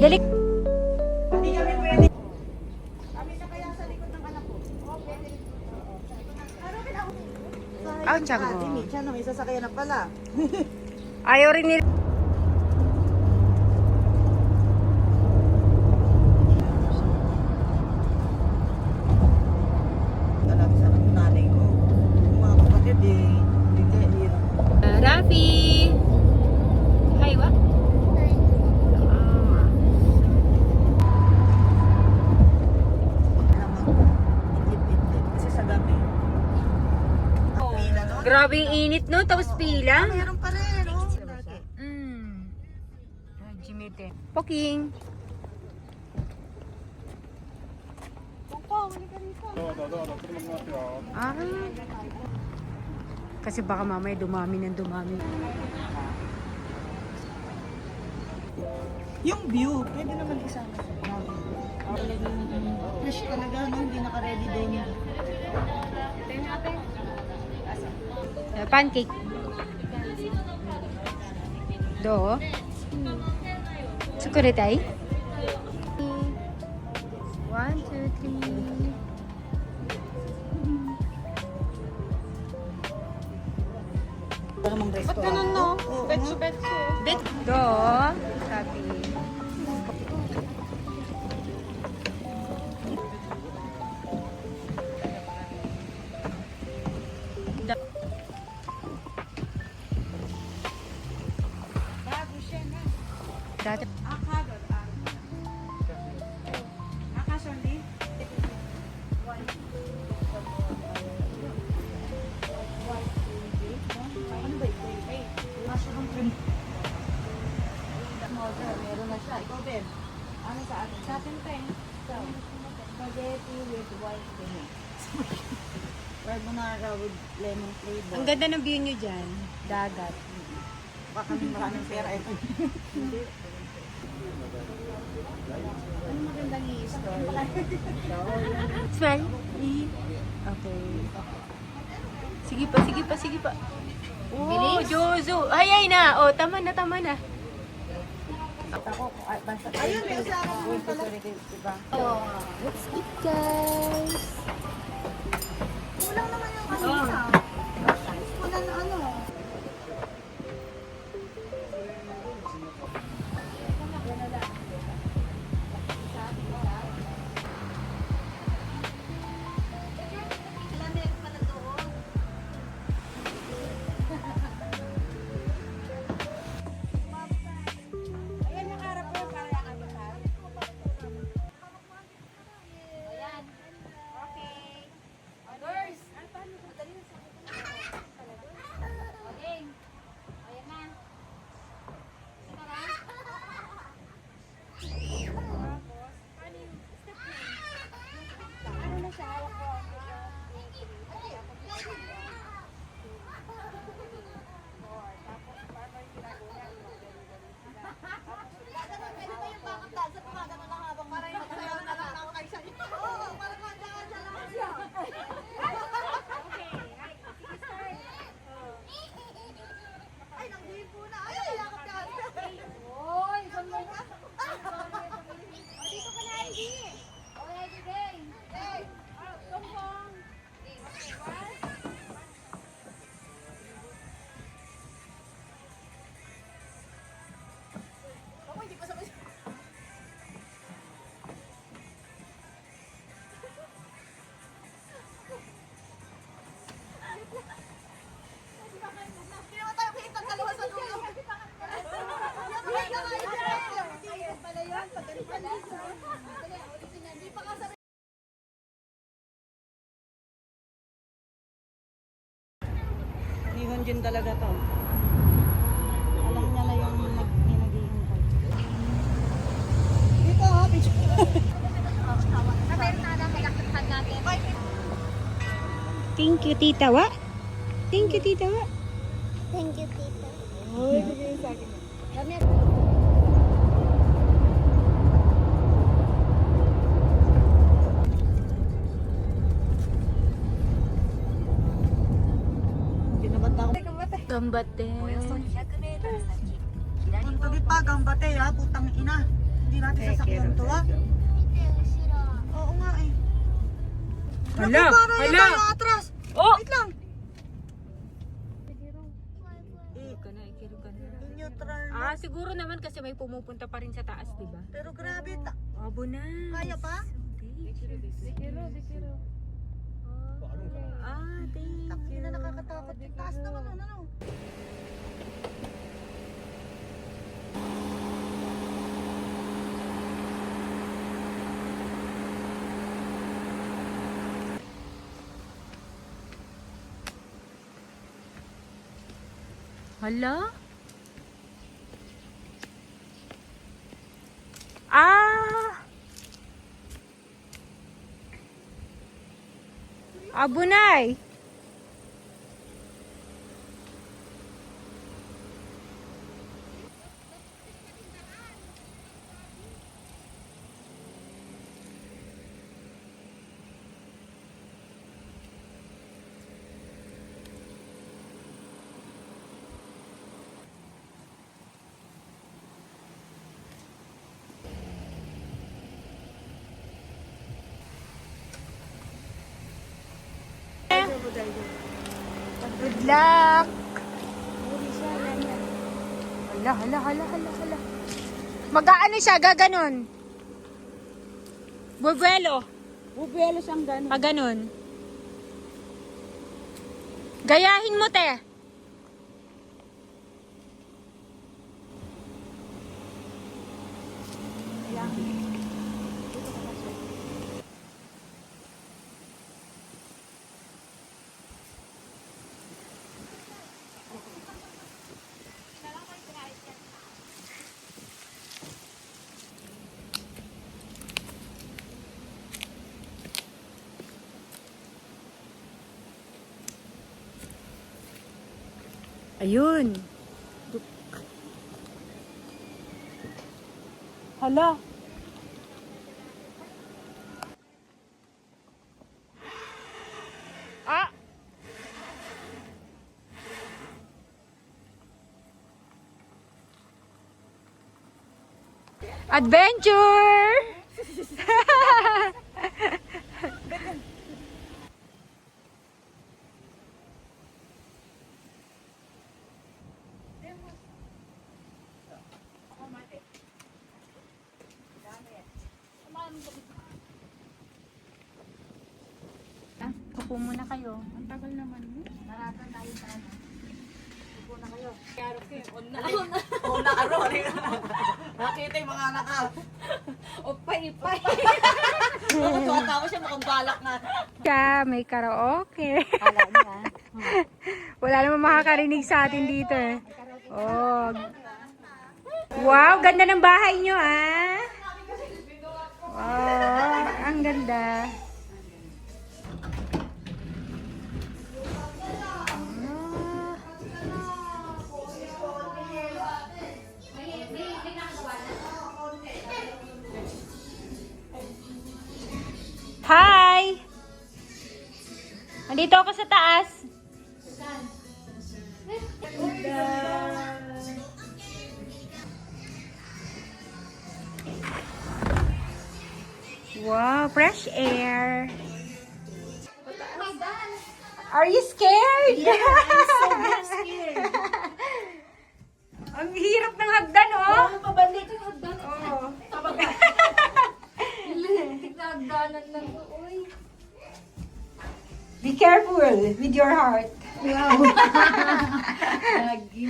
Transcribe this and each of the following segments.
Dali. Hindi kami pwede. Kami na kaya sa likod ng anak ko. Oo, pwede. Ah, tiyan mo. Siya na, may sasakyan na pala. Ayaw rin nila. Talaga sa ng nanay ko. Yung mga kapatid eh. Hindi kaya hirap. Rafi! Hi, wa? Idlip-idlip. Kasi sa gabi. Pila doon. Grabe yung init, no? Tapos pila. Meron pa rin, oh. Jimete. Poking. Ah. Kasi baka mamaya dumami ng dumami. Yung view, pwede naman isama sa namin. Fresh talaga, no? Hindi naka-ready din yan. Pancake. Do. Sukuritay. 1, 2, 3. Para mong restaurant. Ba't ganun, no? Betso. Do. Sabi. Dati. Meron na siya. Ikaw, Ben. Ano sa atin? Sa atin, Ben. Spaghetti with white bean. Carbonara with lemon flavor. Ang ganda ng view nyo dyan. Dagat. Baka kami maraming pera. Hindi. Ano magandang i-store? Smell? Okay. Sige pa. Oh, Jozo. Ay na. Oh, tama na. Ako, basta. Ayun, may usama mo pala. Diba? Let's eat, guys. Kulang naman yung kanina. Kulang na ano. Nihon din talaga to. Alam niya na yung nag-iintay. Dito ha, picture. Thank you, Tita Wa. Thank you, Tita Wa. Thank you, Tita. Uy, bigay sa akin. Kinabata ako. Gambate. Punta di pa, gambate ha, putang ina. Hindi natin sasakyan to, ha? Oo nga eh. Hala, Naku, paano hala. na tayo atras? Oh! Wait lang. Neutral na. Ah, siguro naman kasi may pumupunta pa rin sa taas, di ba? Pero grabe, Abo na. kaya pa? Ah, thank Taki you. na nakakatakot. Taas naman, ano? Hala? Ah! Abunay! Good luck! Hala. Mag-aano siya, gaganon. Bubuelo. Bubuelo siyang gano'n. Pag ganon. Gayahin mo, te. Ayun. Hala. Ah. Adventure! Upo muna kayo. Ang tagal naman. Naratan tayo sa ano. Upo na kayo. On na aro. Nakita yung mga anak ka. Opay-ipay. Tuwa-tawa siya mukhang balak na. Siya, may karaoke. Kala niya. Wala namang makakarinig sa atin dito eh. Oh. Wow, ganda ng bahay nyo ah. Wow, ang ganda. Hi! Andito ako sa taas. Wow, fresh air. Are you scared? Yeah, I'm so very scared. Ang hirap ng hagdan, oh. Oh, pabalik ang hagdan. Oh. Tignan-hagdanan lang. Uy. Be careful with your heart. Wow. Lagi.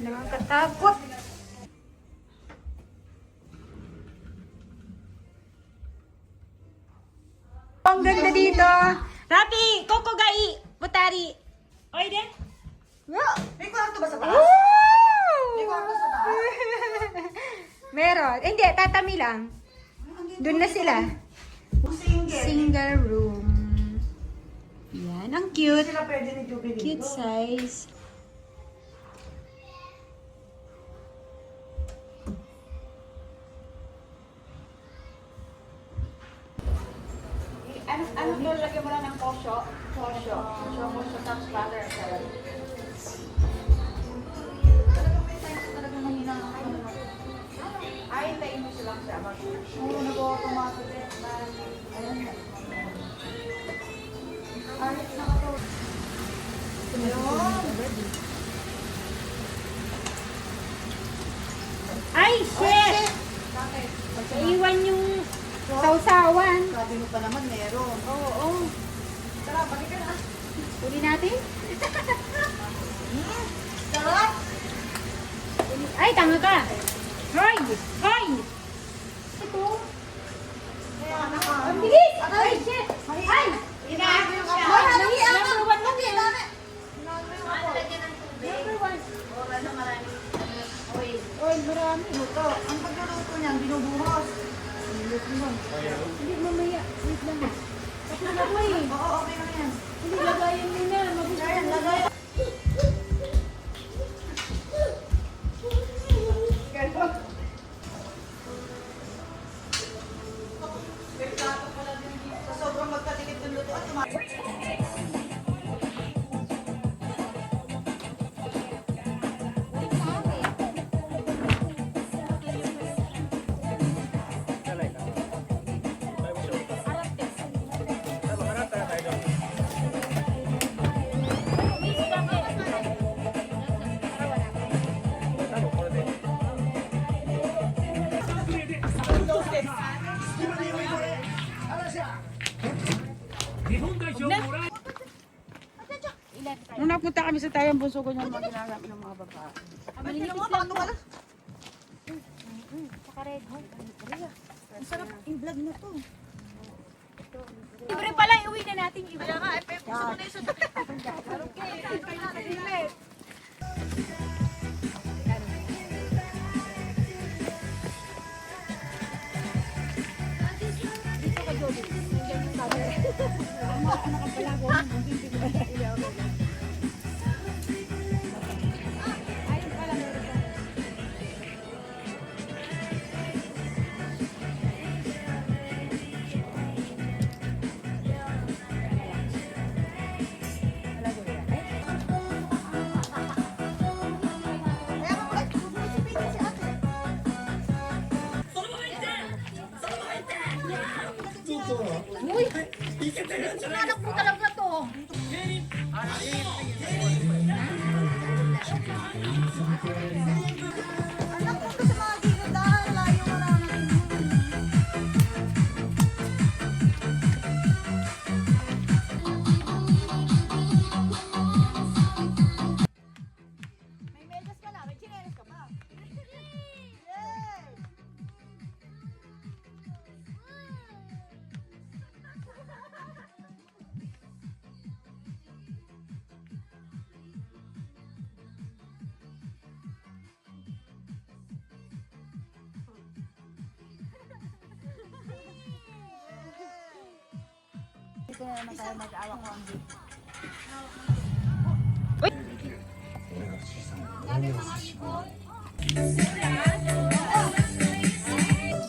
Nakakatakot. Ang ganda dito. Rapi, kokogai, butari. Oy, de. May kwarto ba sa taas? Woo! May kwarto sa taas? Meron. Hindi, tatami lang. Doon na sila. Single. Single room. Yan, ang cute. Sila pwede ni Jubilee. Cute size. Ano to, lagyan mo lang ng kosyo? Kosyo. Kosyo, tapos butter. Iwan yung sausawan. Sabi mo pa naman meron. Oo. Tara, balik ka na. Uli natin. Sarap! Ay, tanga ka. Hoy! Hoy! Ito. Kaya naka... Ang bilis! Ay, shit! Ay! Inaagay mo siya. Hoy, number one lang yan. Number one. Oras na maraming oil. Oy, marami. Luto. Ang pagluluto niyan, binubuhos. Hindi, mamaya. Wait lang. Tapos na ko eh. Oo, okay na yan. Hindi, lagayan mo na. Magusto Ayan, lagay. Sa sobrang magkadikit ng luto at Nung napunta kami sa tayang bunso ko niya mga ginagamit ng mga babae. Malinipis lang to. Saka red hot. Ang sarap yung vlog na to. Libre pala, iuwi na natin. Kaya nga, gusto mo na yung sunod. Anak mo talaga to. Anak ko sa mga gigandahan, layo mo lang. May medyas ka na, may chinelas ka pa. Yay! Dito na naman tayo mag-awa ko ang dito.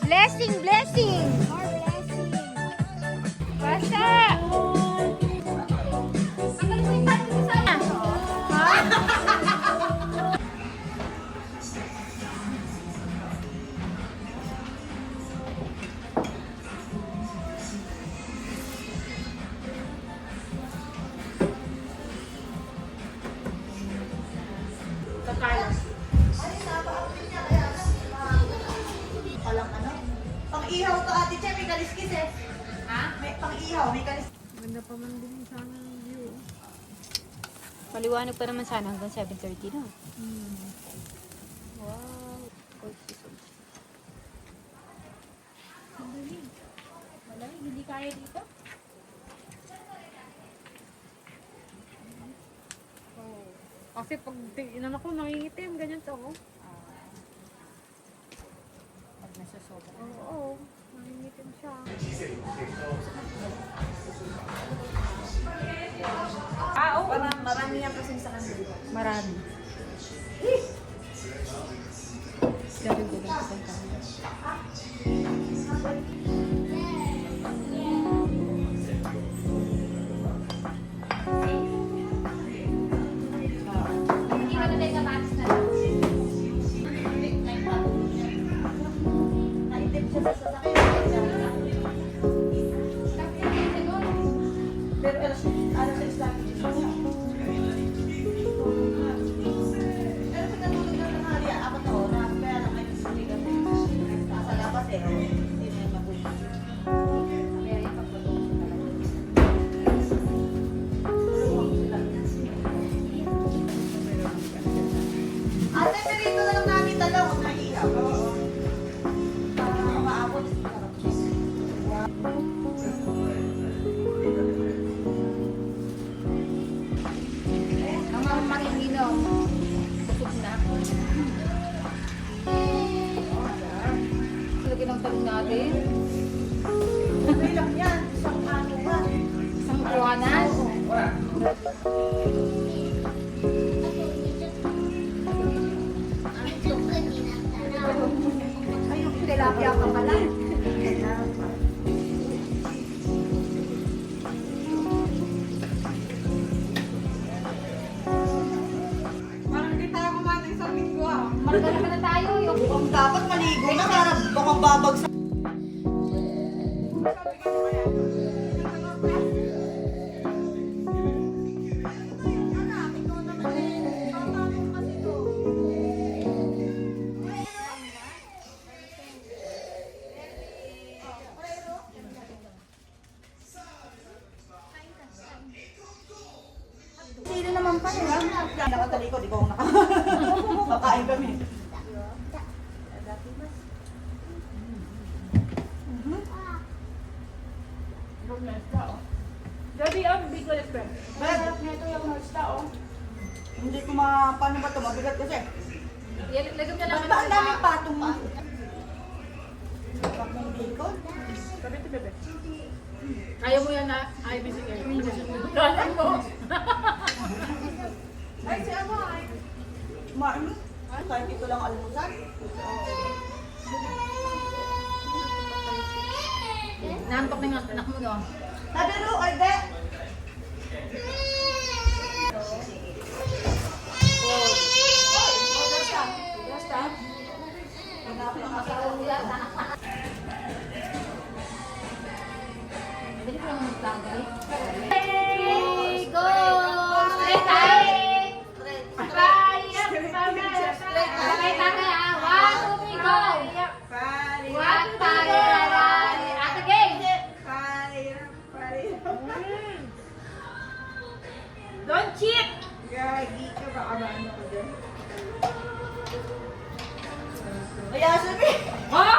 Blessing, blessing! Basta! Palang ano? Pang-ihaw to ate Che, may kaliskis eh. Ha? May pang-ihaw, may kaliskis. Maliwanag pa naman sana hanggang 7:30 na. Wow. Malamig, hindi kaya dito. Kasi pag inan ako, nangingitim, ganyan to. Oh. Pag nasusobra. Oo, nangingitim siya. Marami yan kasi sa kanila. Marami. Sabi ko lang sa kanya. Hindi ka na tayo kabatis na lang. Naitip siya sa sasakyan. Pero alas sa Islam. Pero pag natulog ng tanghali, 4 oras, kaya lang ay sumigat. Sa labas eh. Dami natin. Okay lang yan. Isang ano ba? Isang kuwanan. Ayun, tilapia ka pala. Parang hindi tayo kumain isang linggo ah. Marami pa na tayo. Yung Mukhang dapat maligo na para baka babagsak. Sino naman pa nila? Nakatalikod, ikaw na. Kakain kami. Daddy, bigla express. Hindi ko paano ba ito? Mabigat kasi. lagam na lang. Ba't ba ang daming patong mo? Bakong bacon? Sabi ito, bebe. Ayaw mo yan na IBC kayo. Kaya mo. Ay, siya mo ay. Marami? Kahit ito lang almusal. Nantok na yung anak mo, no? Nabiro, orde! Dali ko lang magtagay. Hey, go! Straight tayo! Straight tayo, ah! 1, 2, 3, go! 1, tayo! At again! Don't cheat! Gagi ka ba? Ano ko dyan? Kaya sabi! Oh!